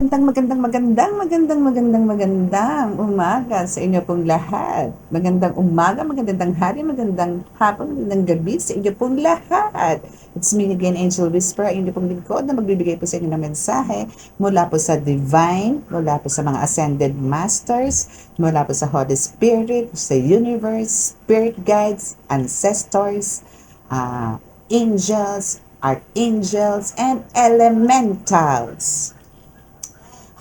Magandang umaga sa inyo pong lahat. Magandang umaga, magandang tanghali, magandang hapon, magandang gabi sa inyo pong lahat. It's me again, Angel Whisper, ang inyo pong lingkod na magbibigay po sa inyo ng mensahe mula po sa Divine, mula po sa mga Ascended Masters, mula po sa Holy Spirit, sa Universe, Spirit Guides, Ancestors, Angels, Archangels, and Elementals.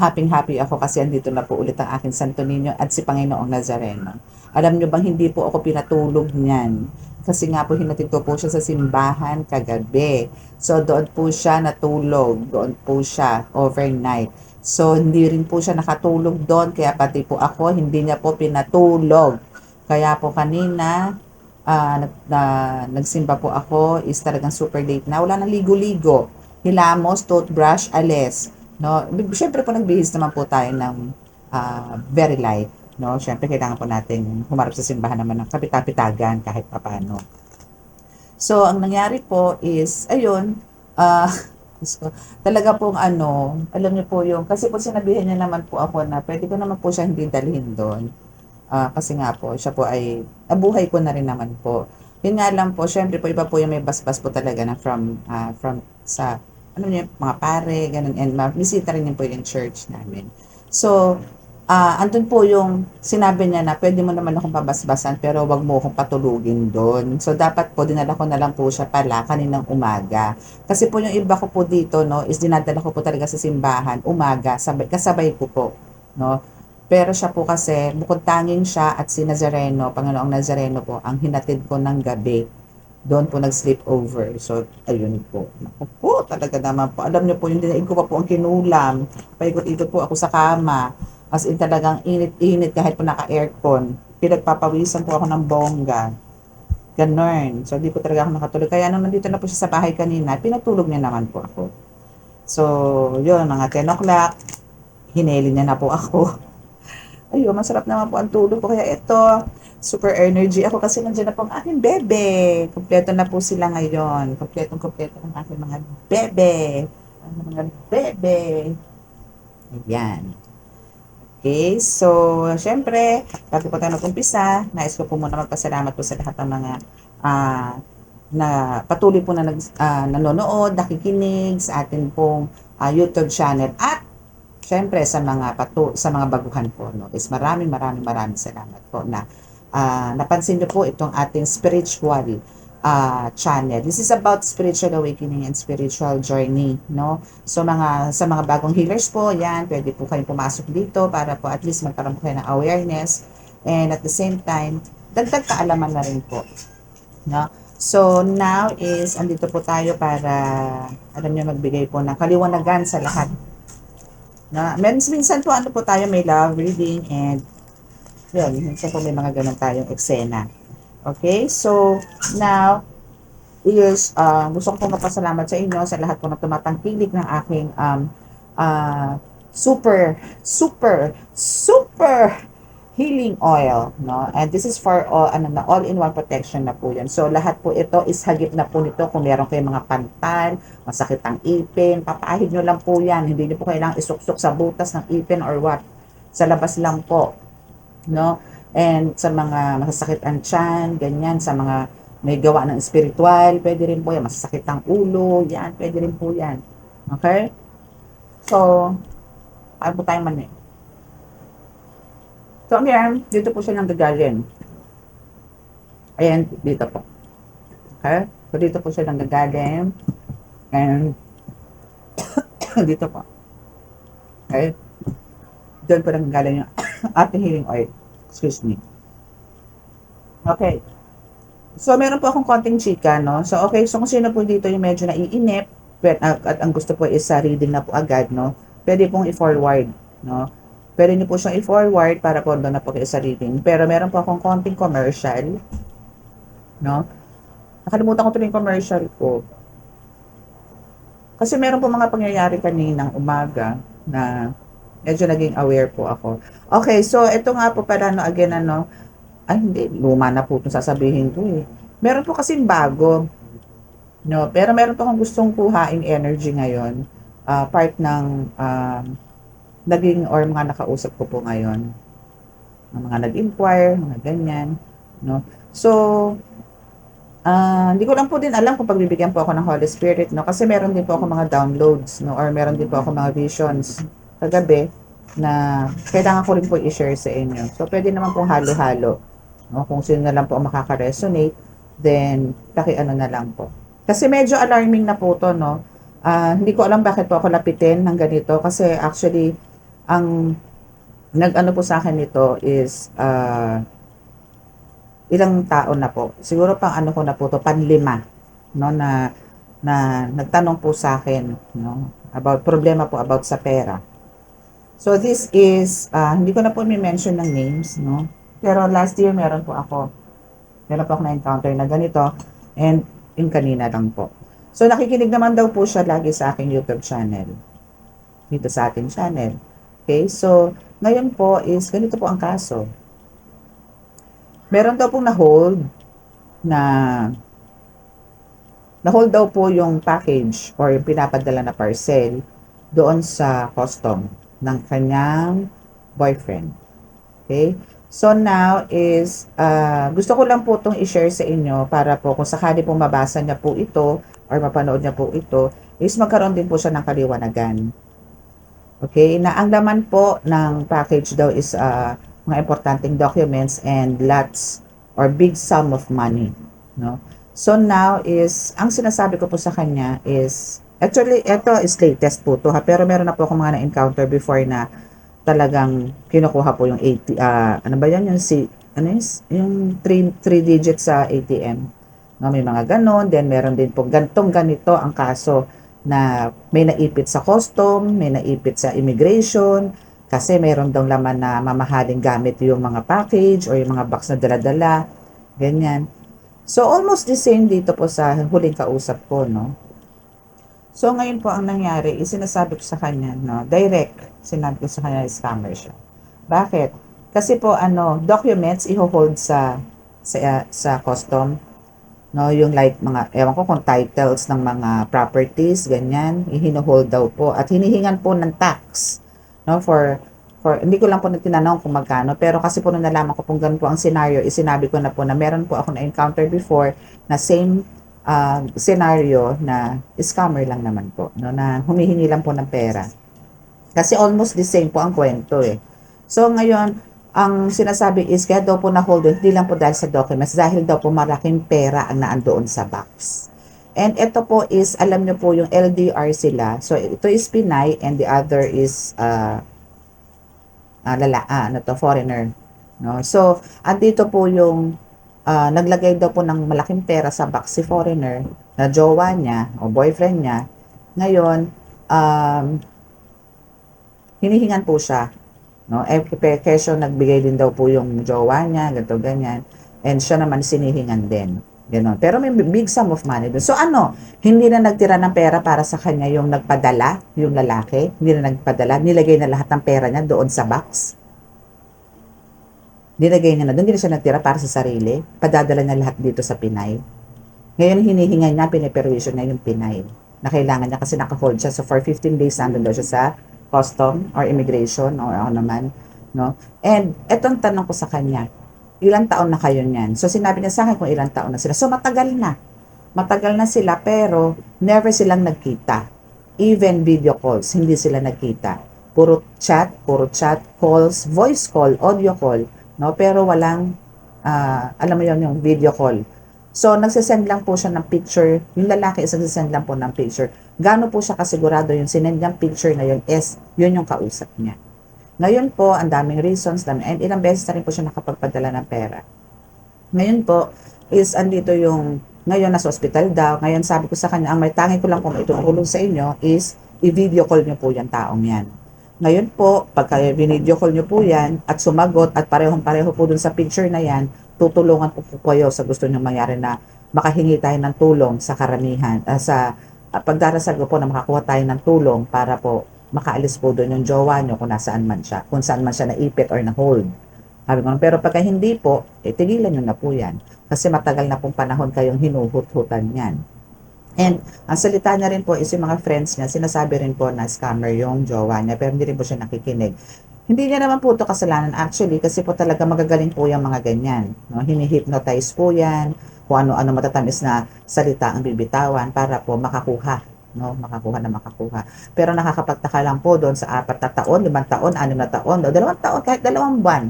Happy ako kasi andito na po ulit ang aking Santo Niño at si Panginoong Nazareno. Alam nyo bang hindi po ako pinatulog niyan? Kasi nga po hinatid ko po siya sa simbahan kagabi. So doon po siya natulog. Doon po siya overnight. So hindi rin po siya nakatulog doon. Kaya pati po ako hindi niya po pinatulog. Kaya po kanina nagsimba po ako is talagang super late na. Wala nang ligo-ligo. Hilamos, toothbrush, alis. No? Siyempre po nagbihis naman po tayo ng very light. No? Siyempre kailangan po natin humarap sa simbahan naman ng kapit-kapitagan kahit papano. So, ang nangyari po is, ayun, talaga pong alam niyo po yung, kasi po sinabihan niya naman po ako na pwede ko naman po siya hindi dalhin doon. Kasi nga po, siya po ay, nabuhay ko na rin naman po. Yun nga lang po, syempre po, iba po yung may basbas po talaga na from sa, ano niya, mga pare, ganun, and bisita rin yun po yung church namin. So, andun po yung sinabi niya na pwede mo naman akong pabasbasan pero wag mo akong patulugin doon. So, dapat po, dinala ko na lang po siya pala kaninang umaga. Kasi po yung iba ko po dito, no, is dinadala ko po talaga sa simbahan, umaga, kasabay ko po, no. Pero siya po kasi, bukod tanging siya at si Nazareno, Panginoong Nazareno po, ang hinatid ko ng gabi. Doon po nag-sleep over. So, ayun po. Naku po, talaga naman po. Alam niyo po, yung dinaig ko pa po ang kinulam. Paikot-ikot po ako sa kama. As in talagang init-init kahit po naka-aircon. Pinagpapawisan po ako ng bongga. Ganon. So, di po talaga ako nakatulog. Kaya nung nandito na po siya sa bahay kanina, pinatulog niya naman po ako. So, yun, mga 10 o'clock, hineli niya na po ako. Ayun, masarap naman po ang tulog ko. Kaya ito, super energy ako kasi nandiyan na po ang aking bebe. Kompleto na po sila ngayon. Kompletong-kompleto ang aking mga bebe. Ang mga bebe. Ayan. Okay, so, syempre, bago po tayo mag-umpisa, nais ko po muna magpasalamat po sa lahat ng mga ah, na patuloy po na nanonood, nakikinig sa atin pong YouTube channel at syempre sa mga baguhan po, no, is maraming salamat po na napansin niyo po itong ating spiritual channel. This is about spiritual awakening and spiritual journey, no? So sa mga bagong healers po, yan, pwede po kayong pumasok dito para po at least magkaroon po kayo ng awareness and at the same time, dagdag kaalaman na rin po, no? So now is andito po tayo para alam niyo magbigay po ng kaliwanagan sa lahat na minsan po ano po tayo may love reading and yun, minsan po may mga ganun tayong eksena. Okay, so now is gusto ko po magpasalamat sa inyo sa lahat po na tumatangkilik ng aking super super super healing oil, no? And this is for all, all-in-one protection na po yan. So, lahat po ito is hagip na po nito kung meron kayong mga pantal, masakit ang ipin, papahid nyo lang po yan. Hindi nyo po kailangang isuksok sa butas ng ipin or what. Sa labas lang po, no? And sa mga masasakit ang tiyan, ganyan, sa mga may gawa ng spiritual, pwede rin po yan. Masasakit ang ulo, yan, pwede rin po yan. Okay? So, paano po tayo mani? So, ayan, dito po siya nanggagaling. Ayan, dito po. Okay? So, dito po siya nanggagaling. And, dito po. Okay? Doon po nanggagaling yung ating healing oil. Excuse me. Okay. So, meron po akong konting chika, no? So, okay. So, kung sino po dito yung medyo naiinip, at ang gusto po is sa reading na po agad, no? Pwede pong i-forward, no? Pwede niyo po siyang i-forward para po doon na po kayo sa reading. Pero meron po akong konting commercial. No? Nakalimutan ko ito yung commercial ko. Kasi meron po mga pangyayari kaninang umaga na medyo naging aware po ako. Okay, so ito nga po pala, no, again, ay hindi, luma na po itong sasabihin ko eh. Meron po kasing bago. No? Pero meron po akong gustong kuhaing energy ngayon. Part ng naging or mga nakausap ko po ngayon, mga nag-inquire, mga ganyan, no? So, hindi ko lang po din alam kung pagbibigyan po ako ng Holy Spirit, no? Kasi meron din po ako mga downloads, no? Or meron din po ako mga visions kagabi na kailangan ko rin po i-share sa inyo. So, pwede naman pong halo-halo, no? Kung sino na lang po ang makaka-resonate, then, ano na lang po. Kasi medyo alarming na po to, no? Hindi ko alam bakit po ako lapitin ng ganito. Kasi actually, ang nag-ano po sa akin nito is, ilang taon na po. Siguro pang ano ko na po to, panlima, no, na nagtanong po sa akin, no, about problema po about sa pera. So this is, hindi ko na po mention ng names, no, pero last year meron po ako na-encounter na ganito, and yung kanina lang po. So nakikinig naman daw po siya lagi sa aking YouTube channel, dito sa ating channel. Okay, so ngayon po is ganito po ang kaso. Meron daw pong na-hold daw po yung package or yung pinapadala na parcel doon sa custom ng kanyang boyfriend. Okay? So now is, gusto ko lang po itong i-share sa inyo para po kung sakali pong mabasa niya po ito or mapanood niya po ito, is magkaroon din po siya ng kaliwanagan. Okay? Na ang laman po ng package daw is, mga importanteng documents and lots or big sum of money, no? So now is, ang sinasabi ko po sa kanya is, actually, ito is latest po to ha, pero meron na po akong mga na-encounter before na talagang kinukuha po yung 80, ano ba yan, yung 3 digits sa ATM. No, may mga ganon, then meron din po ganito ang kaso na may naipit sa custom, may naipit sa immigration, kasi meron daw laman na mamahaling gamit yung mga package or yung mga box na dala-dala, ganyan. So, almost the same dito po sa huling kausap ko, no? So, ngayon po ang nangyari, sinasabi ko sa kanya, no? Direct, sinabi ko sa kanya, scammer siya. Bakit? Kasi po, documents i-hold sa custom, no? Yung like mga, ewan ko kung titles ng mga properties, ganyan, i-hold daw po. At hinihingan po ng tax, no, for hindi ko lang po tinanong kung magkano, pero kasi po nung nalaman ko kung ganun po ang scenario, sinabi ko na po na meron po ako na-encounter before na same scenario na scammer lang naman po, no, na humihingi lang po ng pera. Kasi almost the same po ang kwento eh. So ngayon, ang sinasabi is kaya daw po na-hold, hindi lang po dahil sa documents, dahil daw po malaking pera ang naandoon sa box. And ito po is, alam nyo po yung LDR sila. So, ito is Pinay and the other is foreigner. No? So, andito po yung naglagay daw po ng malaking pera sa box si foreigner na jowa niya o boyfriend niya. Ngayon, hinihingan po siya. No? Kesyo nagbigay din daw po yung jowa niya, ganito, ganyan. And siya naman sinihingan din. Ganon. Pero may big sum of money doon. So hindi na nagtira ng pera para sa kanya yung nagpadala, yung lalaki, hindi na nagpadala, nilagay na lahat ng pera niya doon sa box. Nilagay niya na doon, hindi na siya nagtira para sa sarili, padadala niya lahat dito sa Pinay. Ngayon hinihingan niya, piniperwisyon niya yung Pinay, na kailangan niya kasi naka-hold siya. So for 15 days, nandun daw siya sa custom or immigration or ano naman, no? And etong tanong ko sa kanya, ilang taon na kayo niyan? So, sinabi niya sa akin kung ilang taon na sila. So, matagal na. Matagal na sila, pero never silang nagkita. Even video calls, hindi sila nagkita. Puro chat, calls, voice call, audio call, no? Pero walang, alam mo yun, yung video call. So, nagsisend lang po siya ng picture. Yung lalaki is nagsisend lang po ng picture. Gaano po siya kasigurado yung sinend niyang picture na yun is, yun yung kausap niya. Ngayon po, ang daming reasons, and ilang beses na rin po siya nakapagpadala ng pera. Ngayon po, is andito yung, ngayon nasa hospital daw, ngayon sabi ko sa kanya, ang may tangi ko lang kung itutulong sa inyo is, i-video call nyo po yung taong yan. Ngayon po, pagka video call nyo po yan, at sumagot, at parehong-pareho po dun sa picture na yan, tutulungan po kayo sa gusto nyo mangyari na makahingi tayo ng tulong sa karamihan, sa pagdarasal ko po na makakuha tayo ng tulong para po makaalis po doon yung jowa nyo kung nasaan man siya, kung saan man siya naipit or na-hold. Sabi ko, pero pagka hindi po, tigilan nyo na po yan. Kasi matagal na pong panahon kayong hinuhut-hutan yan. And ang salita niya rin po is yung mga friends niya, sinasabi rin po na scammer yung jowa niya, pero hindi rin po siya nakikinig. Hindi niya naman po ito kasalanan actually kasi po talaga magagaling po yung mga ganyan. No? Hini-hypnotize po yan, kung ano-ano matatamis na salita ang bibitawan para po makakuha. No? Makakuha na makakuha. Pero nakakapagtaka lang po doon sa 4 na taon, 5 taon, 6 na taon, o 2 taon, kahit 2 buwan,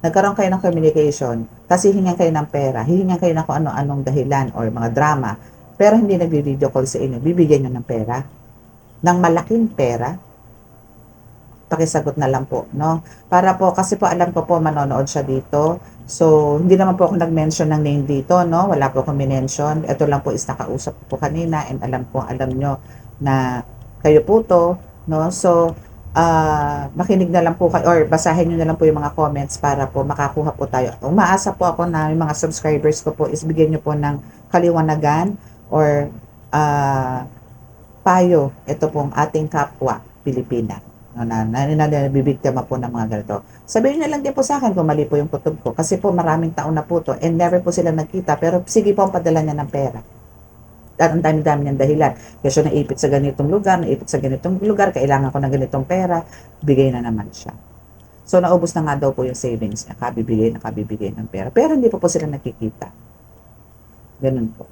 nagkaroon kayo ng communication, tapos hihingan kayo ng pera, hihingan kayo ng kung ano-anong dahilan or mga drama, pero hindi nagbi-video call sa inyo, bibigyan nyo ng pera, ng malaking pera, pakisagot na lang po, no? Para po, kasi po alam ko po manonood siya dito, so hindi naman po ako nag-mention ng name dito, no? Wala po akong minention, ito lang po is nakausap po kanina and alam nyo na kayo po to, no? So, makinig na lang po kayo or basahin nyo na lang po yung mga comments para po makakuha po tayo. Umaasa po ako na yung mga subscribers ko po is bigyan nyo po ng kaliwanagan or payo ito pong ating kapwa Pilipina no, na nabibiktima po ng mga ganito. Sabihin na lang din po sa akin kung mali po yung kutob ko kasi po maraming taon na po to and never po sila nagkita pero sige po ang padala niya ng pera. At ang dami-dami niyang dahilan. Kasi naipit sa ganitong lugar, kailangan ko ng ganitong pera, bigay na naman siya. So, naubos na nga daw po yung savings niya, nakabibigay ng pera. Pero hindi po sila nakikita. Ganun po.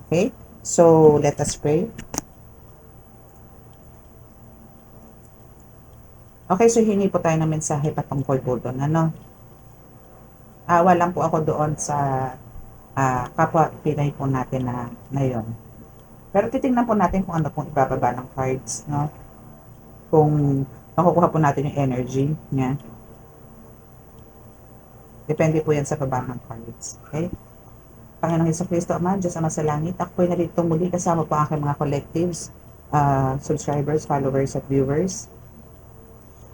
Okay? So, let us pray. Okay, so hingi po tayo ng mensahe patungkol po doon. Ano? Awa lang po ako doon sa kapwa Pinay po natin na ngayon. Pero titingnan po natin kung ano pong ibababa ng cards, no? Kung makukuha po natin yung energy niya. Depende po yan sa baba ng cards. Okay? Panginoong Jesucristo, Ama, Diyos Ama sa Langit, ako po'y narito muli kasama po aking mga collectives, subscribers, followers, at viewers.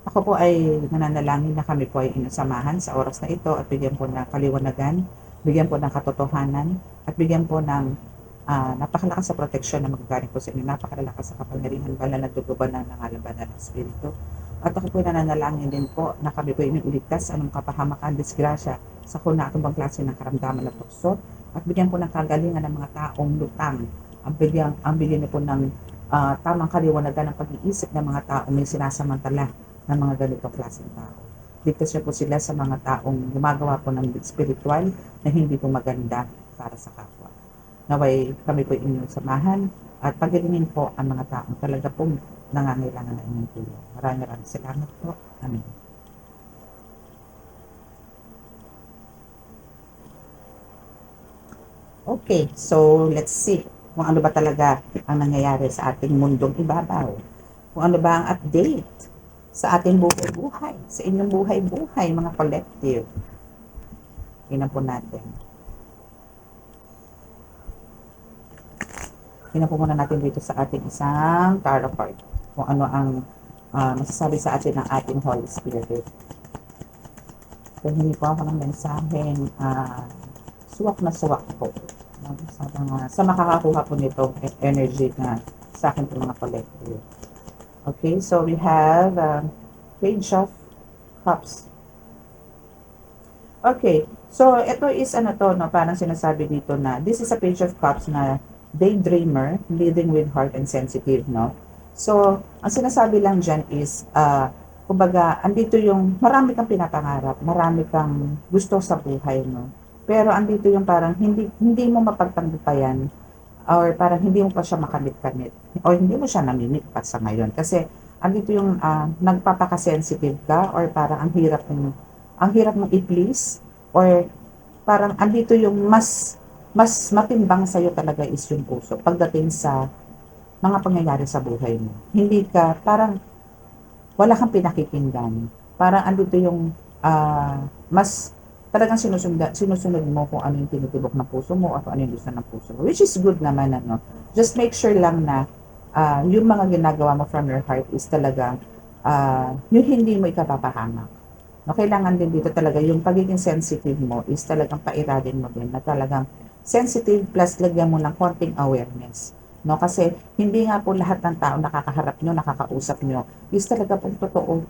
Ako po ay nananalangin na kami po ay inasamahan sa oras na ito at bigyan po ng kaliwanagan, bigyan po ng katotohanan, at bigyan po ng napakalakas sa proteksyon na magagaling po sa inyo, napakalakas sa kapangyarihan, banal na dugo, banal na ngalan, banal na Espiritu. At ako po nananalangin din po na kami po iligtas sa anong kapahamakan, disgrasya, sa kuna at ibang klase ng karamdaman at tukso, at bigyan po ng kagalingan ng mga taong lutang, ang bigyan po ng tamang kaliwanagan ng pag-iisip ng mga taong may sinasamantala ng mga ganitong klaseng tao. Ligtas niyo po sila sa mga taong gumagawa po ng spiritual na hindi po maganda para sa kapwa. Naway kami po inyong samahan at pagalingin po ang mga taong talaga pong nangangailangan ng inyong tulong. Maraming salamat po. Amen. Okay, so let's see kung ano ba talaga ang nangyayari sa ating mundong ibabaw. Kung ano ba ang update sa ating buhay-buhay, sa inyong buhay-buhay, mga collective. Tingnan po natin. Tingnan po muna natin dito sa ating isang tarot card. Kung ano ang masasabi sa atin ng ating Holy Spirit. Kung hindi po ako ng mensaheng suwak na suwak po. Sa makakakuha po nito energy na sa akin po mga collective. Okay, so we have Page of Cups. Okay, so ito is ano to, no, parang sinasabi dito na this is a Page of Cups na daydreamer, leading with heart and sensitive, no? So, ang sinasabi lang dyan is, kumbaga, andito yung, marami kang pinapangarap, marami kang gusto sa buhay, no? Pero andito yung parang hindi mo mapagtagumpayan or parang hindi mo pa siya makamit-kamit o hindi mo siya namimit pa sa ngayon kasi andito yung nagpapaka-sensitive ka or parang ang hirap mong i-please or parang andito yung mas matimbang sa'yo talaga is yung puso pagdating sa mga pangyayari sa buhay mo. Hindi ka, parang wala kang pinakikinggan. Parang andito yung mas talagang sinusunod mo kung ano yung tinutubok ng puso mo o kung ano yung gusto ng puso mo. Which is good naman, ano. Just make sure lang na yung mga ginagawa mo from your heart is talagang yung hindi mo ikapapahamak. No, kailangan din dito talaga yung pagiging sensitive mo is talagang pairalin mo din na talagang sensitive plus lagyan mo ng konting awareness. No, kasi hindi nga po lahat ng tao nakakaharap nyo, nakakausap nyo is talaga pong totoo.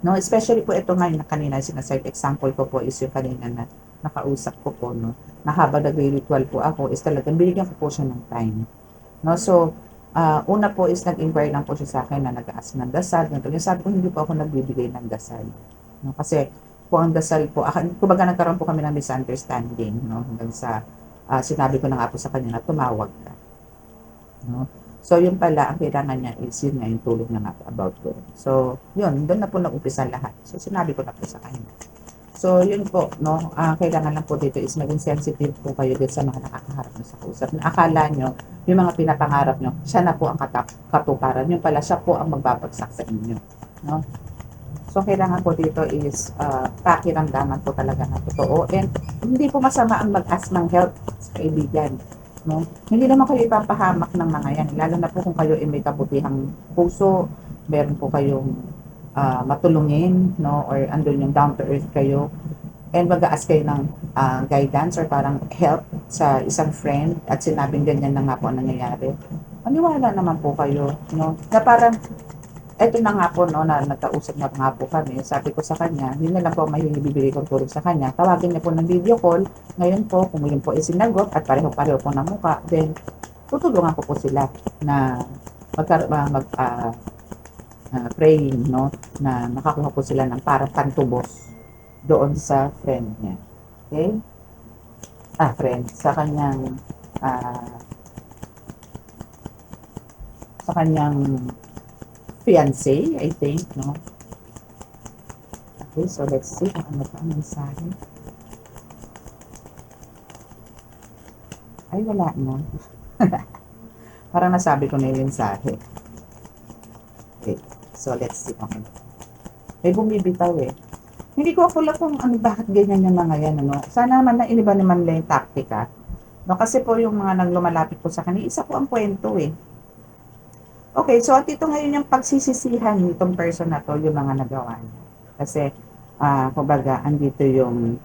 No, especially po ito ngayon na kanina sinasabi, example ko po is yung kanina na nakausap ko po, no, na habang nag-ritual po ako is talagang binigyan ko po siya ng time. no? So, una po is nag-inquire lang po siya sa akin na nag-ask ng dasal, ganito. Yung sabi ko, hindi po ako nagbibigay ng dasal, no? Kasi po ang dasal po, kumbaga nagkaroon po kami ng misunderstanding, no? Hanggang sa sinabi ko na nga po sa kanya na tumawag ka, no? So, yun pala, ang kailangan niya is yun nga, yung tulog na nga po about doon. So, yun, doon na po nag-umpisa lahat. So, sinabi ko na po sa kanya. So, yun po, no, kailangan lang po dito is maging sensitive po kayo din sa mga nakakaharap nyo sa kausap. Na akala nyo, yung mga pinapangarap nyo, siya na po ang katuparan. Yung pala, siya po ang magbabagsak sa inyo. No? So, kailangan po dito is pakiramdaman po talaga na totoo. And hindi po masama ang mag-ask ng help sa kaibigan. No? Hindi naman kayo ipapahamak ng mga yan. Lalo na po kung kayo ay may kabutihang puso, meron po kayong matulungin, no? Or andun yung down to earth kayo. And mag-ask kayo ng guidance or parang help sa isang friend at sinabing ganyan na nga po ang nangyayari. Maniwala naman po kayo, no? Na parang eto na nga po, no, na nagkausap na nga po kami. Sabi ko sa kanya, yun na lang po may bibigay kong tulong sa kanya. Tawagin niya po ng video call. Ngayon po, kung yun po isinagot at pareho-pareho po ng mukha, then tutulungan ko po sila na praying, no, na makakuha po sila ng parang pantubos doon sa friend niya. Okay? Friend, ah, sa kanyang fiancé, I think, no? Okay, so let's see kung ano pa ang mensahe. Ay, wala na. Parang nasabi ko na yung mensahe. Okay, so let's see kung ano. May bumibitaw eh. Hindi ko ako kung ano, bakit ganyan yung mga yan, ano. Sana naman na iniba naman lang yung taktika. No, kasi po yung mga naglumalapit po sa kanila, isa po ang kwento eh. Okay, so at ito ngayon yung pagsisisihan nitong person na to, yung mga nagawa niya. Kasi, kumbaga, andito yung,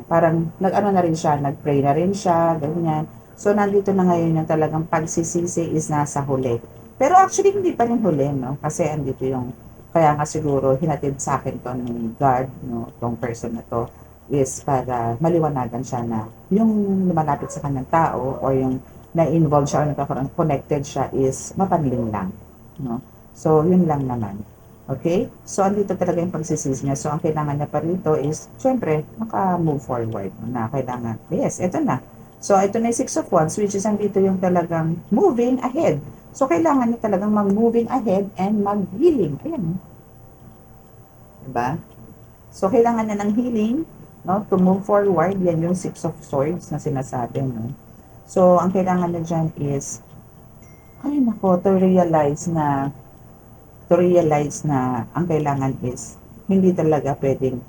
parang nag-ano na rin siya, nag-pray na rin siya, ganyan. So, nandito na ngayon yung talagang pagsisisi is nasa huli. Pero actually, hindi pa rin huli, no? Kasi andito yung, kaya nga siguro, hinatid sa akin to ni God, no? Tong person na to, is para maliwanagan siya na yung lumalapit sa kanyang tao or yung na-involve siya o nagkakaroon, connected siya is mapanling lang. No? So, yun lang naman. Okay? So, andito talaga yung pagsisis niya. So, ang kailangan niya pa rito is, syempre, maka-move forward na kailangan. Yes, ito na. So, ito na yung Six of Wands, which is andito yung talagang moving ahead. So, kailangan niya talagang mag-moving ahead and mag-healing. Ayan. Diba? So, kailangan niya ng healing, no? To move forward. Yan yung Six of Swords na sinasabi, no? So, ang kailangan na dyan is, ay nako, to realize na ang kailangan is, hindi talaga pwedeng,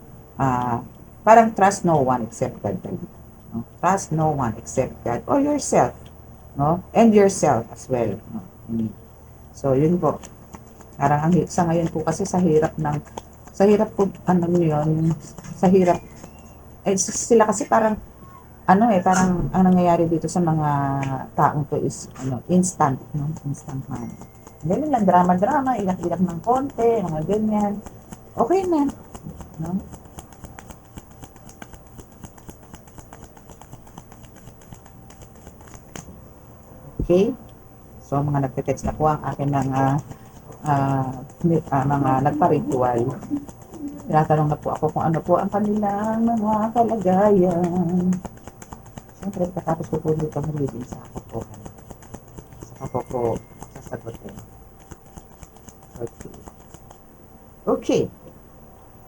parang trust no one except God. No? Trust no one except God or yourself. No? And yourself as well. No? So, yun po. Parang sa ngayon po kasi sa hirap po, ano yun, sa hirap, sila kasi parang, parang ang nangyayari dito sa mga taong to is instant, no? Instant man. Ganun lang, drama-drama, iyak-iyak ng konti, mga ganyan. Okay na, no? Okay? So, mga nagte-text na po ang akin ng mga nagpa-ritual. Tinatanong na po ako kung ano po ang kanilang mga kalagayan. Siyempre, katapos ko po dito mag-reading sa ako po. Sa ako po sasagutin. Okay. Okay.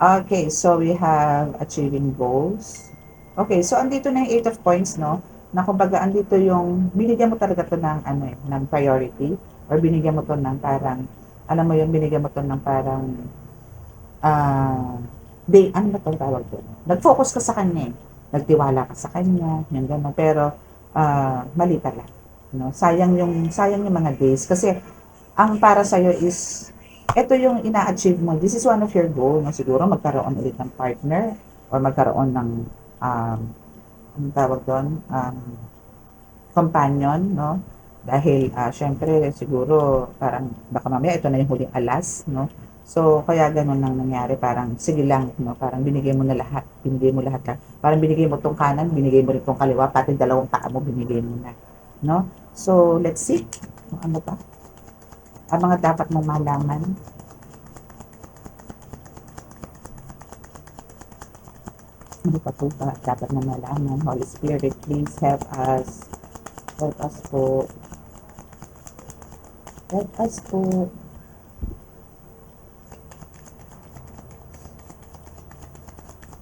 Okay, so we have achieving goals. Okay, so andito na yung 8 of points, no? Na kumbaga andito yung binigyan mo talaga to ng ng priority or binigyan mo to ng parang binigyan mo to ng parang ano ba itong tawag doon? Nag-focus ka sa kanya eh. Nagtiwala ka sa kanya, yung gano'n. Pero, mali pala. No? Sayang yung mga days. Kasi, ang para sa'yo is, ito yung ina-achieve mo. This is one of your goal. No? Siguro, magkaroon ulit ng partner or magkaroon ng, anong tawag doon? Companion, no? Dahil, syempre, siguro, parang, baka mamaya, ito na yung huling alas, no? So, kaya ganun nang nangyari. Parang, sige lang, no? Parang binigay mo na lahat. Binigay mo lahat. Parang binigay mo tong kanan, binigay mo rin tong kaliwa, pati dalawang paa mo, binigay mo na. no? So, let's see. Ano pa? Ang mga dapat mong malaman. Ano pa po ba dapat na malaman? Holy Spirit, please help us. Help us po. Help us po.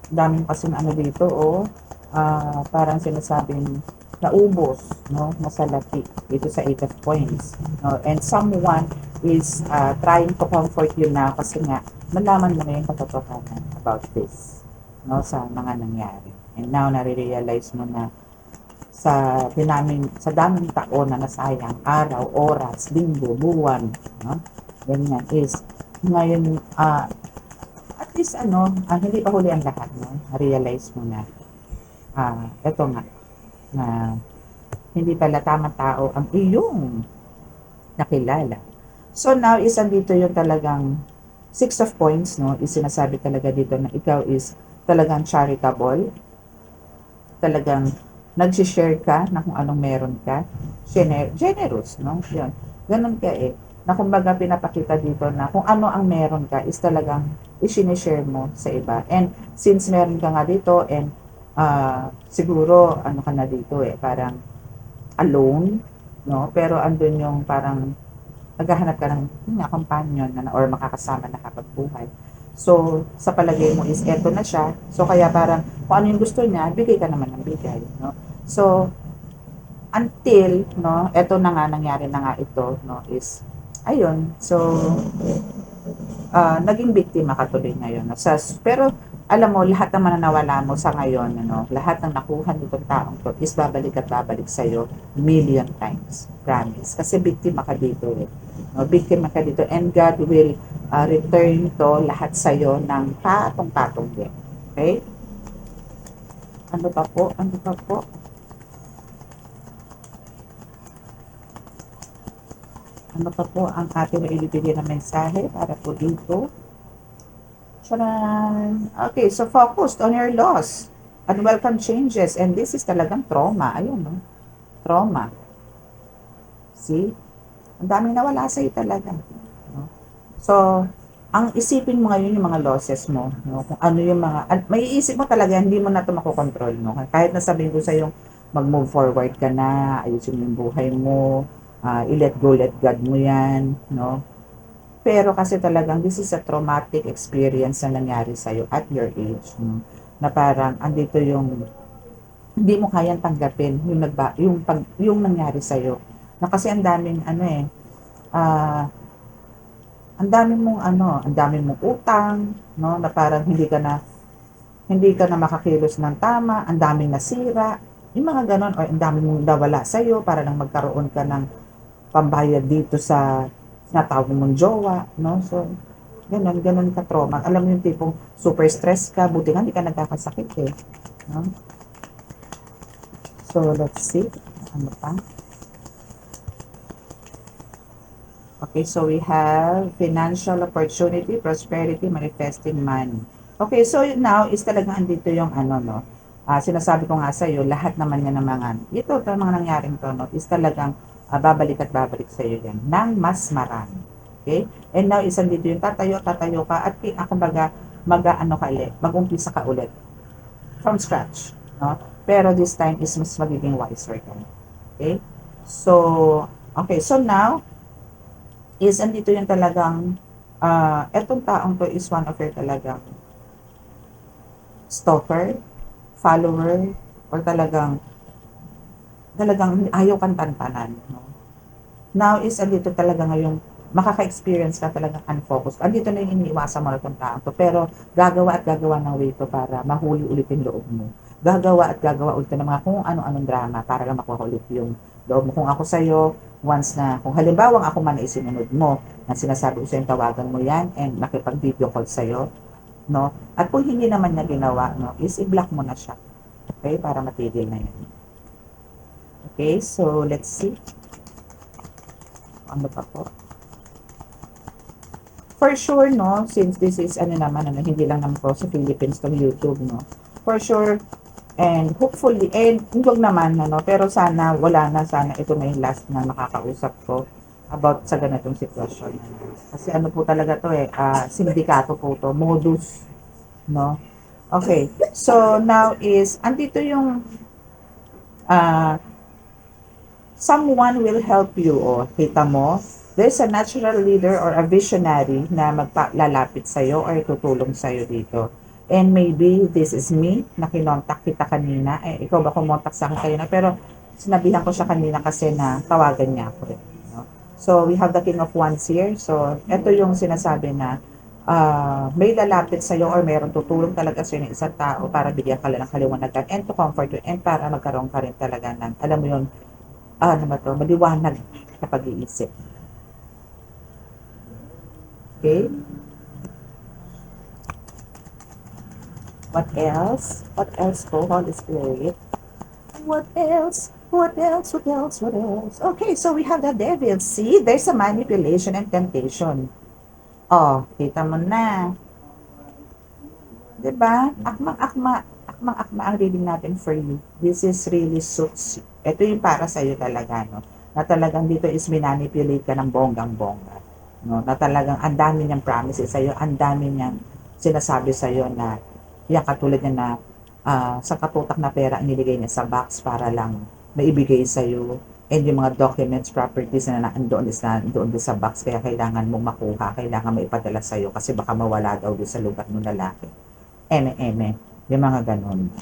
Daming kasi na ano dito, oh. Parang sinasabing naubos, no? Masalaki dito sa 8 of coins. No? And someone is trying to comfort you na kasi nga malaman mo na yung katotohanan about this, no? Sa mga nangyari. And now, nare-realize mo na sa daming taon na nasayang, araw, oras, linggo, buwan, no? Ganyan is, ngayon, at least hindi pa huli ang lahat, no? Realize mo na, eto nga, na hindi pala tamang tao ang iyong nakilala. So now, is andito yung talagang 6 of coins, no? Is sinasabi talaga dito na ikaw is talagang charitable, talagang nag-share ka na kung anong meron ka, generous, no? Yun. Ganun ka eh. Na kumbaga pinapakita dito na kung ano ang meron ka is talagang i-share mo sa iba. And since meron ka nga dito and siguro ano ka na dito eh, parang alone, no? Pero andun yung parang naghahanap ka ng companion na, or makakasama na kapagbuhay. So, sa palagay mo is eto na siya. So, kaya parang kung ano yung gusto niya, bigay ka naman ng bigay, no? So, until, no, eto na nga, nangyari na nga ito, no, is, ayun, so, naging biktima ka tuloy ngayon. No? Pero, alam mo, lahat naman na nawala mo sa ngayon, ano, lahat ng nakuha nitong taong to is babalik at babalik sa'yo million times. Promise. Kasi biktima ka dito eh. No? Biktima ka dito and God will return to lahat sa'yo ng patong-patong din. Okay? Ano pa po? Ano pa po? Ano pa po ang ating maibibigay na mensahe para po dito? Charan! Okay, so focused on your loss. Unwelcome changes. And this is talagang trauma. Ayun, no? Trauma. See? Ang daming nawala sa'yo talaga. No? So, ang isipin mo ngayon yung mga losses mo. No? Kung ano yung mga... May iisip mo talaga, hindi mo na ito makokontrol. No? Kahit na sabihin ko sa'yo, mag-move forward ka na, ayusin mo yung buhay mo, i-let go, let God mo yan, no? Pero kasi talagang this is a traumatic experience na nangyari sa'yo at your age, no? Na parang andito yung hindi mo kayang tanggapin yung nangyari sa'yo. Na kasi ang daming ang daming mong utang, no? Na parang hindi ka na makakilos ng tama, ang daming nasira, yung mga ganon, o ang daming mong nawala sa'yo para lang magkaroon ka ng pambayad dito sa tinatawag mong jowa, no? So, ganun ka trauma. Alam mo yung tipong super stress ka, buti nga hindi ka nagkakasakit eh. No? So, let's see. Ano pa? Okay, so we have financial opportunity, prosperity, manifesting money. Okay, so now is talagang andito yung no? Sinasabi ko nga sa'yo, lahat naman yan ng ito mga nangyaring to, no? Is talagang babalik at babalik sa'yo yan ng mas marami. Okay? And now, is andito yung tatayo ka, at kumbaga, mag-umpisa ka ulit from scratch. No? Pero this time is mas magiging wiser ka. Okay? So, okay. So now, is andito yung talagang, etong taong to is one of your talagang stalker, follower, or talagang ayaw kang tantanan. No? Now is andito talaga ngayong makaka-experience ka talagang unfocused. Andito na yung iniiwasan mo na itong taong to. Pero gagawa at gagawa ng way to para mahuli ulit yung loob mo. Gagawa at gagawa ulit ng mga kung ano-anong drama para lang makuha ulit yung loob mo. Kung ako sa'yo, kung halimbawa ako man isinunod mo, na sinasabi ko sa'yo, tawagan mo yan and nakipag-video call sa'yo, no? At kung hindi naman niya ginawa, no, is i-block mo na siya. Okay? Para matigil na yan. Okay? So, let's see. Ano pa po? For sure, no, since this is hindi lang naman po sa Philippines tong YouTube, no, for sure, And hopefully, and huwag naman, ano, pero sana, wala na, sana ito na yung last na makakausap ko about sa ganitong sitwasyon. Kasi ano po talaga to eh, sindikato po to, modus, no? Okay, so now is, andito yung ah, someone will help you. O, kita mo, there's a natural leader or a visionary na magpalalapit sa'yo or tutulong sa'yo dito. And maybe this is me na kinontak kita kanina. Eh, ikaw ba kumontak sa akin kanina? Pero sinabihan ko siya kanina kasi na tawagan niya ako. No? So, we have the King of Wands here. So, ito yung sinasabi na may lalapit sa'yo or mayroong tutulong talaga sa'yo ng isang tao para bigyan ka lang ng kaliwanagan and to comfort you and para magkaroon ka rin talaga ng, alam mo yun, ano ba to, maliwanag sa pag-iisip. Okay? What else? What else po, Holy Spirit? What else? What else? What else? What else? Okay, so we have the devil. See, there's a manipulation and temptation. Oh, kita mo na. 'Di ba? Akmang-akma, akmang-akma ang reading natin for you. This is really suits you. Ito yung para sa iyo talaga, no? Na talagang dito is minanipulate ka ng bonggang-bongga. No? Na talagang ang dami niyang promises sa iyo, ang dami niyang sinasabi sa iyo na yan katulad niya na sa katutak na pera ang nilagay niya sa box para lang maibigay sa iyo and yung mga documents, properties na nandoon is nandoon din sa box kaya kailangan mong makuha, kailangan maipadala sa iyo kasi baka mawala daw din sa lugar ng lalaki. Eme-eme, yung mga ganun.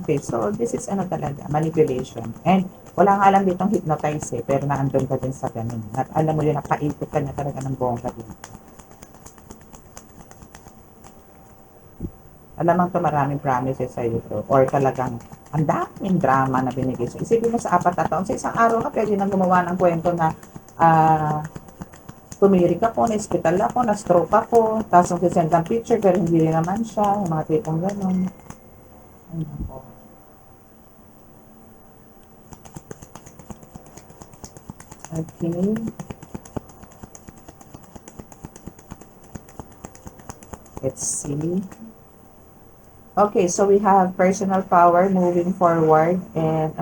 Okay, so this is ano talaga, manipulation. And wala nga alam ditong hypnotize eh, pero naandun ka din sa ganun. At alam mo yun, napaikot ka na talaga ng bongga dito. Alamang to maraming promises sa iyo to. Or talagang ang daming drama na binigay. So isipin mo sa 4 na taon, sa isang araw ka pwede nang gumawa ng kwento na tumirik ako, na-hospital ako, na-stroke ako, tapos ang sisend ng picture pero hindi rin naman siya, yung mga tipong ganun. Ay, nako. Okay. Let's see. Okay, so we have personal power moving forward and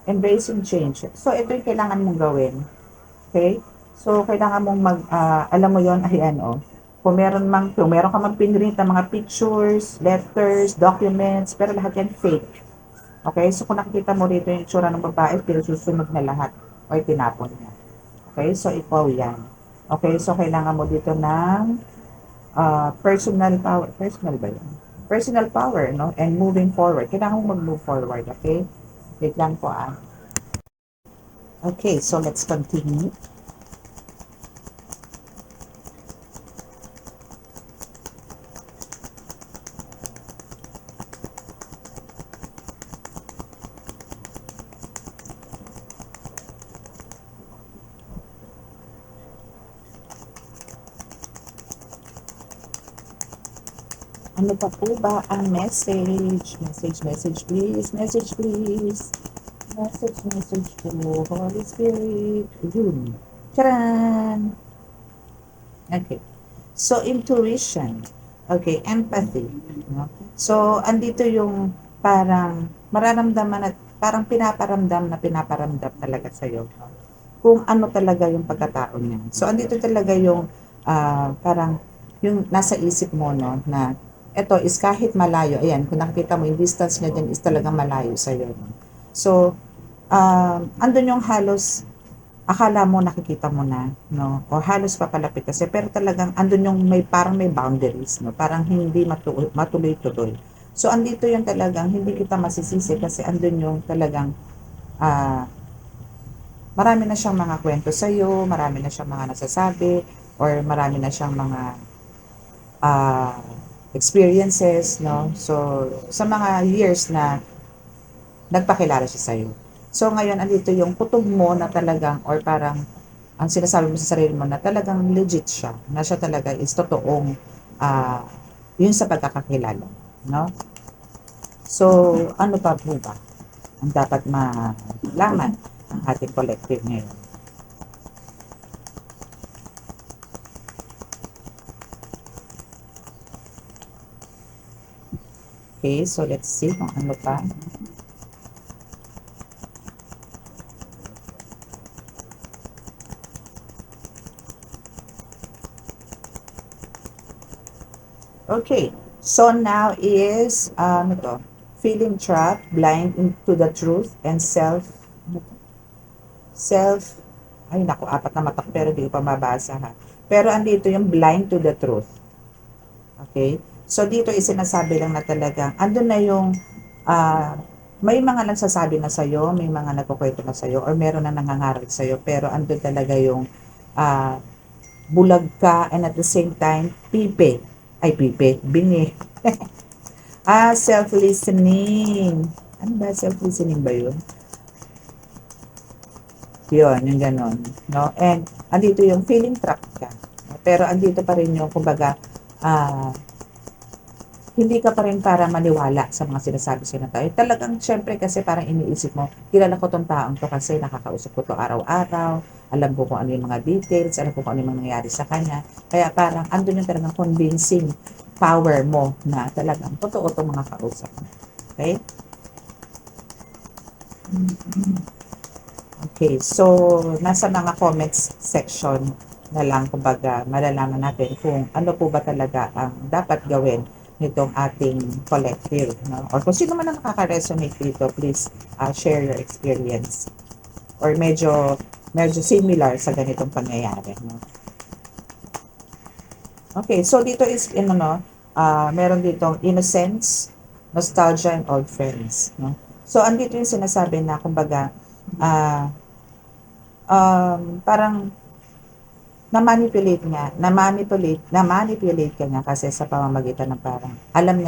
embracing change. So, ito yung kailangan mong gawin. Okay? So, kailangan mong alam mo yon ayan o. Kung meron ka mang pinrint ng mga pictures, letters, documents, pero lahat yan fake. Okay? So, kung nakikita mo rito yung itsura ng babae, pero susunod na lahat o tinapon niya. Okay? So, ikaw yan. Okay? So, kailangan mo dito ng personal power. Personal ba yun? Personal power, no? And moving forward. Kailangan mo mag-move forward, okay? Wait lang po ah. Okay, so let's continue. Ano pa po ba ang message? Message please. Message please. Message po. Holy Spirit. Yun. Charan! Okay. So, intuition. Okay, empathy. No? So, andito yung parang mararamdaman at parang pinaparamdam talaga sa'yo. No? Kung ano talaga yung pagkatao niya. So, andito talaga yung parang yung nasa isip mo, no, na eto is kahit malayo, ayan, kung nakikita mo, yung distance niya dyan is talagang malayo sa'yo. No? So, andun yung halos akala mo nakikita mo na, no? O halos papalapit kasi, pero talagang andun yung may parang may boundaries, no? Parang hindi matuloy-tuloy. So, andito yung talagang hindi kita masisisi kasi andun yung talagang ah, marami na siyang mga kwento sa'yo, marami na siyang mga nasasabi, or marami na siyang mga ah, experiences, no? So, sa mga years na nagpakilala siya sa'yo. So, ngayon, andito yung kutob mo na talagang, or parang, ang sinasabi mo sa sarili mo na talagang legit siya, na siya talaga is totoong, ah, yun sa pagkakakilala, no? So, ano pa po ba ang dapat malaman ng ating collective ngayon? Okay, so let's see kung ano pa. Okay, so now is, ano to? Feeling trapped, blind into the truth, and ano to? Self, ay naku, apat na matak pero di ko pa mabasa ha. Pero andito yung blind to the truth. Okay? So dito is sinasabi lang na talagang, andun na yung, may mga nagsasabi na sa'yo, may mga nagkukwento na sa'yo, or meron na nangangaral sa'yo, pero andun talaga yung, ah, bulag ka, and at the same time, bingi. Self-listening. Ano ba? Self-listening ba yun? Yun, yung ganon. No? And, andito yung feeling trapped ka. Pero andito pa rin yung, kumbaga, ah, hindi ka pa rin para maniwala sa mga sinasabi sa'yo ng tao. Talagang, syempre, kasi parang iniisip mo, kilala ko tong taong to kasi nakakausap ko to araw-araw, alam ko kung ano yung mga details, alam ko kung ano yung nangyayari sa kanya. Kaya parang, andun yung talagang convincing power mo na talagang totoo tong mga kausap mo. Okay? Okay, so nasa mga comments section na lang kumbaga malalaman natin kung ano po ba talaga ang dapat gawin nitong ating collective, no? Or kung sino man ang nakaka-resonate dito, please share your experience or medyo similar sa ganitong pangyayari, no? Okay, so dito is meron ditong innocence, nostalgia, and old friends, no? So andito yung sinasabi na kumbaga ah parang na-manipulate ka niya kasi sa pamamagitan ng parang alam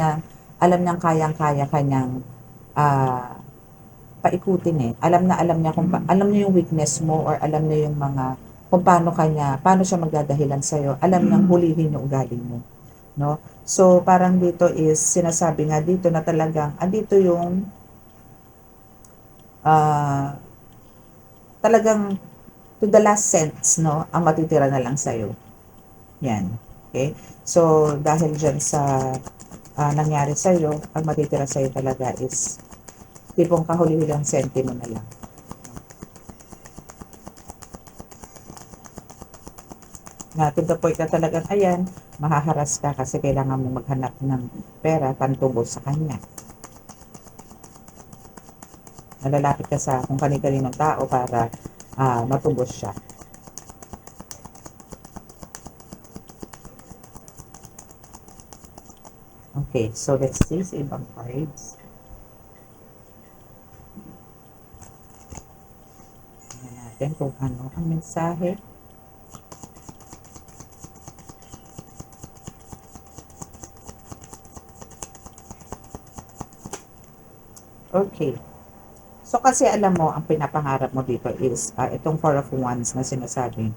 niyang kayang-kaya kanyang ah, paikutin eh. Alam niya alam niya yung weakness mo or alam niya yung mga kung paano siya magdadahilan sa iyo. Alam niyang hulihin yung ugali mo, no? So parang dito is sinasabi nga dito na talagang andito yung ah, talagang to the last cents, no, ang matitira na lang sa'yo. Yan. Okay? So, dahil dyan sa nangyari sa'yo, ang matitira sa'yo talaga is tipong kahuli-hulang sentimo na lang. Na to the point na talagang, ayan, mahaharas ka kasi kailangan mo maghanap ng pera pantubos sa kanya. Nalalapit ka sa kung kani-kaninong tao para matubos siya. Okay, so let's see sa ibang cards. Tingnan natin kung ano ang mensahe. Okay. So kasi alam mo, ang pinapangarap mo dito is itong Four of Wands na sinasabi.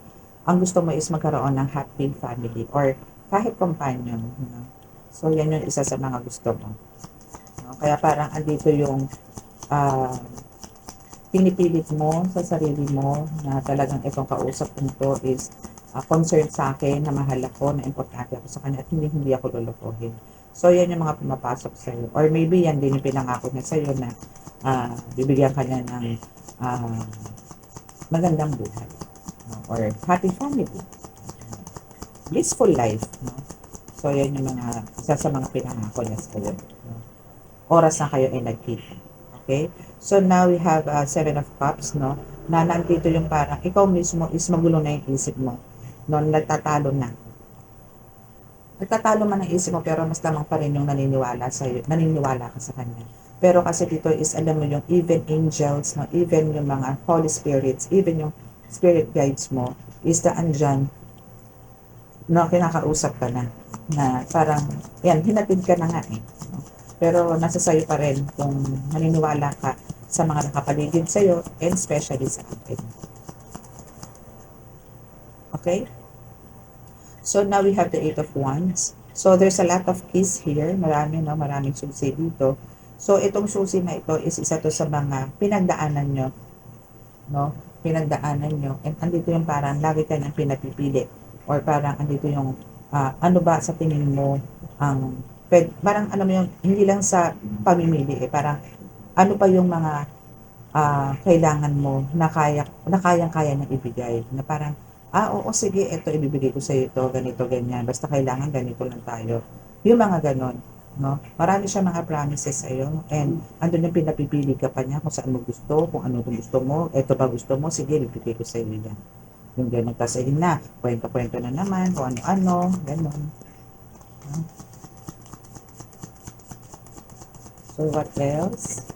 Ang gusto mo is magkaroon ng happy family or kahit companion. No? So yan yung isa sa mga gusto mo. No? Kaya parang andito yung uh, pinipilit mo sa sarili mo na talagang itong kausap ko to is concerned sa akin, na mahal ako, na importante ako sa kanya at hindi ako lulukuhin. So, yan yung mga pumapasok sa iyo. Or maybe yan din yung pinangako niya sa iyo na bibigyan ka niya ng uh, magandang buhay. No? Or happy family. Blissful life. No? So, yan yung isa sa mga pinangako niya sa iyo. No? Oras na kayo ay nagkita. Okay? So, now we have Seven of Cups, no? Na nandito yung parang, ikaw mismo is magulo na yung isip mo. No? Nagtatalo na. Nagtatalo man ang isip mo, pero mas lamang pa rin yung naniniwala ka sa kanya. Pero kasi dito is, alam mo yung even angels, no? Even yung mga Holy Spirits, even yung spirit guides mo, is na andyan, no? Kinakausap ka na parang, yan, hinatid ka na nga eh. No? Pero nasa sayo pa rin kung naniniwala ka sa mga nakapaligid sa'yo and especially sa akin. Okay? So now we have the Eight of Wands. So there's a lot of keys here. Maraming susi dito. So itong susi na ito is isa to sa mga pinagdaanan nyo. No? Pinagdaanan nyo. And andito yung parang lagi ka nang pinapipili. Or parang andito yung ano ba sa tingin mo ang parang alam mo yung hindi lang sa pamimili parang ano pa yung mga kailangan mo na kayang-kaya niyang ibigay. Na parang, oo, sige, eto ibibigay ko sa ito, ganito, ganyan. Basta kailangan ganito lang tayo. Yung mga ganon. No? Marami siya mga promises sa'yo and andun yung pinapipili ka pa niya kung saan mo gusto, kung ano gusto mo, eto ba gusto mo, sige, ibibigay ko sa iyo yan. Yung ganon. Tapos ayun na, kwento-kwento na naman, kung ano-ano, ganon. No? So, what else?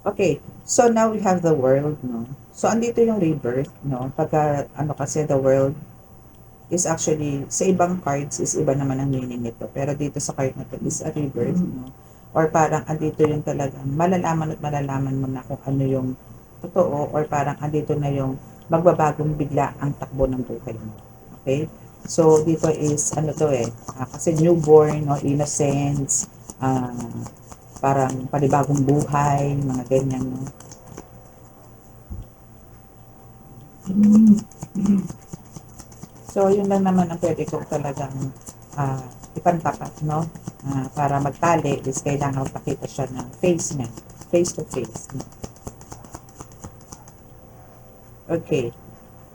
Okay, so now we have the world, no? So, andito yung rebirth, no? Pagka, ano kasi, the world is actually, sa ibang cards is iba naman ang meaning nito. Pero dito sa card na to is a rebirth, no? Or parang andito yung talagang malalaman at malalaman mo na kung ano yung totoo or parang andito na yung magbabagong bigla ang takbo ng buhay mo. Okay? So, dito is, ano to kasi newborn, no? Innocence, parang panibagong buhay, mga ganyan, no? So, yun lang naman ang pwede ko talagang ipantapat, no? Para magtali is kailangan magpakita siya ng face niya, face to face. No? Okay.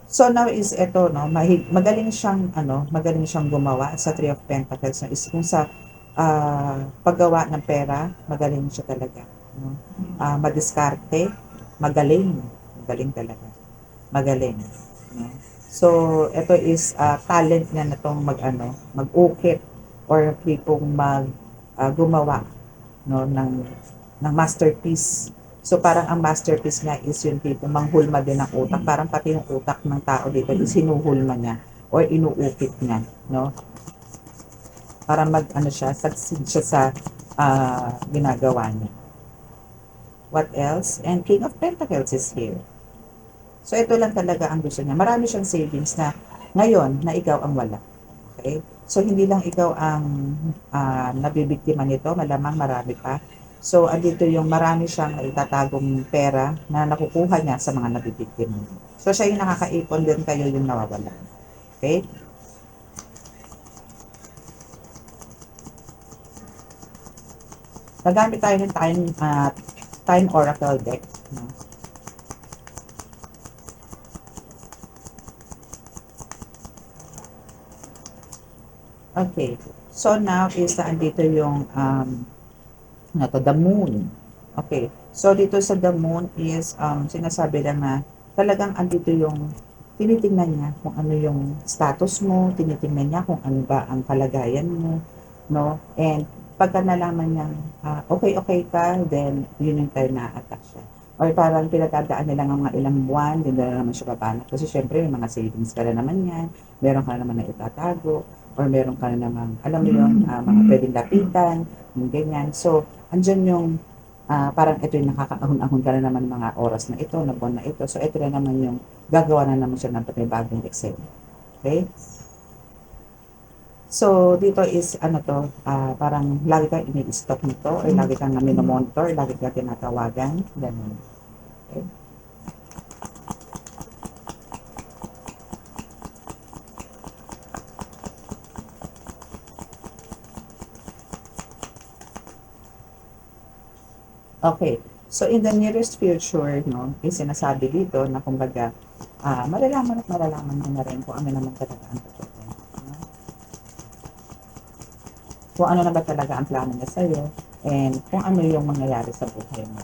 So now is eto, no, magaling siyang gumawa sa Three of Pentacles, no, is kung sa paggawa ng pera, magaling siya talaga, no. Madiskarte, magaling talaga, magaling, no. So ito is talent niya na tong mag-ukit or tipong gumawa, no, ng masterpiece. So parang ang masterpiece niya is yung tipo manghulma din ng utak. Parang pati yung utak ng tao dito is hinuhulma niya or inuukit niya, no? Para siya, succeed siya sa ginagawa niya. What else? And King of Pentacles is here. So ito lang talaga ang gusto niya. Marami siyang savings na ngayon na ikaw ang wala. Okay? So hindi lang ikaw ang nabibiktima nito, malamang marami pa. So andito yung marami siyang itatagong pera na nakukuha niya sa mga nabibiktima. So siya yung nakakaipon din, kayo yung nawawala. Okay? Nagamit tayo ng time oracle deck. No? Okay. So now is andito yung the moon. Okay. So dito sa the moon is sinasabi lang na talagang andito yung tinitingnan niya kung ano yung status mo, tinitingnan niya kung ano ba ang kalagayan mo, no? And pagka nalaman niya, okay ka, then yun yung time na attack siya. Or parang pinatadaan nila ng mga ilang buwan, din na naman siya papanat. Kasi syempre, may mga savings ka na naman yan, meron ka na naman na itatago, or meron ka na naman, alam mo yun, mga pwedeng lapitan, yung ganyan. So, andyan yung parang ito yung nakakaahon-ahon ka na naman mga oras na ito, na buwan na ito. So, ito na naman yung gagawa na naman siya ng bagong Excel. Okay? So, dito is, parang lagi kang ini-stop nito, or lagi kang minomonitor, lagi kang tinatawagan, ganun. Okay? Okay. So, in the nearest future, no, is sinasabi dito na kumbaga, malalaman at malalaman mo na rin kung ano naman talaga ang totoo. No? Kung ano na ba talaga ang plano niya sa'yo, and kung ano yung mangyayari sa buhay mo.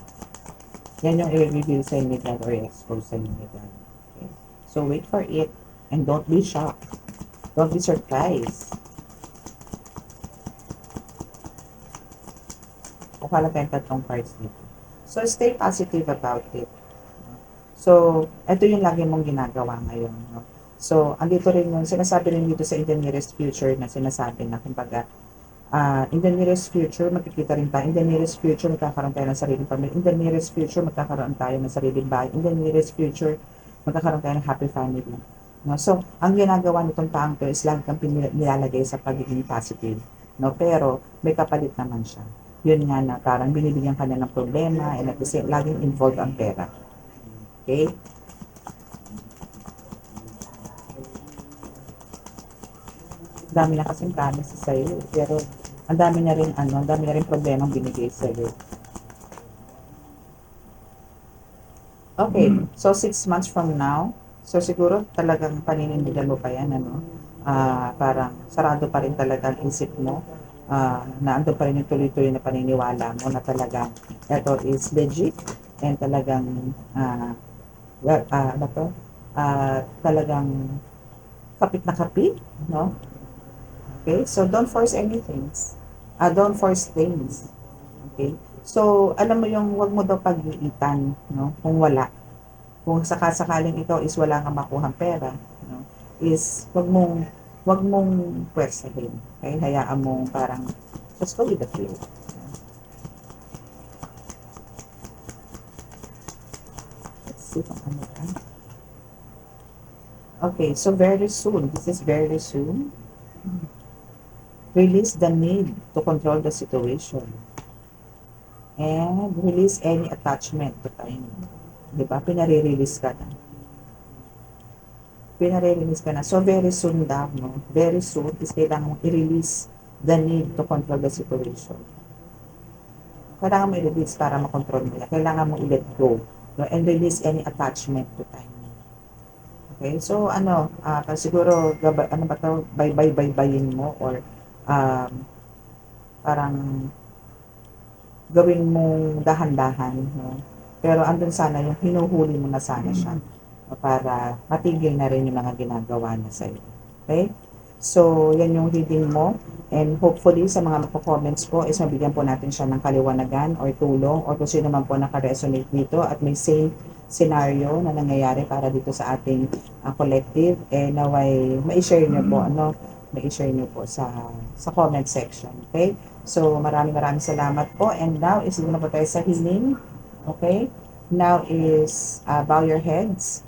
Yan yung i-reveal sa inyo God or i-expose sa inyo God. Okay? So, wait for it and don't be shocked. Don't be surprised. Kuha lang tayong tatlong cards dito. So, stay positive about it. No? So, ito yung lagi mong ginagawa ngayon. No? So, andito rin yung sinasabi rin dito sa in the nearest future na sinasabi na kumbaga, in the nearest future, makikita rin tayo. In the nearest future, magkakaroon tayo ng sariling pamilya. In the nearest future, magkakaroon tayo ng sariling bahay. In the nearest future, magkakaroon tayo ng happy family. No? So, ang ginagawa nitong taong to is lagi kang nilalagay sa pagiging positive. No? Pero, may kapalit naman siya. Yun nga na parang binibigyan ka na ng problema and at the same, laging involved ang pera. Okay? Dami na kasing promises sa'yo, pero ang dami na rin ang dami na rin problemang binigay sa'yo. Okay, so 6 months from now, so siguro talagang paninindigan mo pa yan, ano? Parang sarado pa rin talaga ang isip mo, na andun pa rin yung tuloy-tuloy na paniniwala mo na talagang ito is legit and talagang, ano to, talagang kapit na kapit, no? Okay, so don't force anything. Don't force things. Okay? So, alam mo yung wag mo daw pag-iitan, no? Kung wala. Kung sakasakaling ikaw is wala kang makuhang pera, no? Is wag mong pwersahin. Okay? Hayaan mo parang just go with the flow. Let's see kung ano ka. Okay, so very soon. This is very soon. Release the need to control the situation. And release any attachment to time. Diba? Pinare-release ka na. Pinare-release ka na. So, very soon daw, no? Very soon is kailangan mong i-release the need to control the situation. Kailangan mo i-release para makontrol mo yan. Kailangan mo i-let go. No? And release any attachment to time. Okay? So, siguro, ano ba to? Bye-bye-bye-bayin mo or um, parang gawin mong dahan-dahan, no? Pero andun sana yung hinuhuli mo na sana siya, no? Para matigil na rin yung mga ginagawa niya sa'yo. Okay? So, yan yung reading mo. And hopefully, sa mga magpo-comments po, is mabigyan po natin siya ng kaliwanagan or tulong or kung sino man po naka-resonate dito at may same scenario na nangyayari para dito sa ating collective, naway ma-share niyo po, ma-share niyo po sa comment section. Okay? So, maraming maraming salamat po. And now is muna po tayo sa healing. Okay? Now is bow your heads.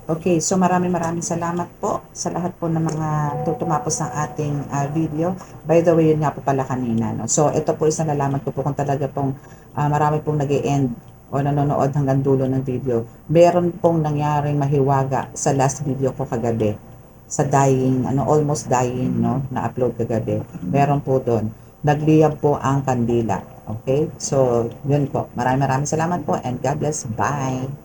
Okay, so maraming maraming salamat po sa lahat po ng mga tumapos ng ating video. By the way, yun nga po pala kanina. No? So, ito po is nalalaman ko po kung talaga pong marami pong nag-e-end o nanonood hanggang dulo ng video. Meron pong nangyaring mahiwaga sa last video ko kagabi. Sa dying, almost dying, no? Na-upload kagabi. Meron po doon. Nagliyab po ang kandila. Okay? So, yun po. Maraming maraming salamat po and God bless. Bye!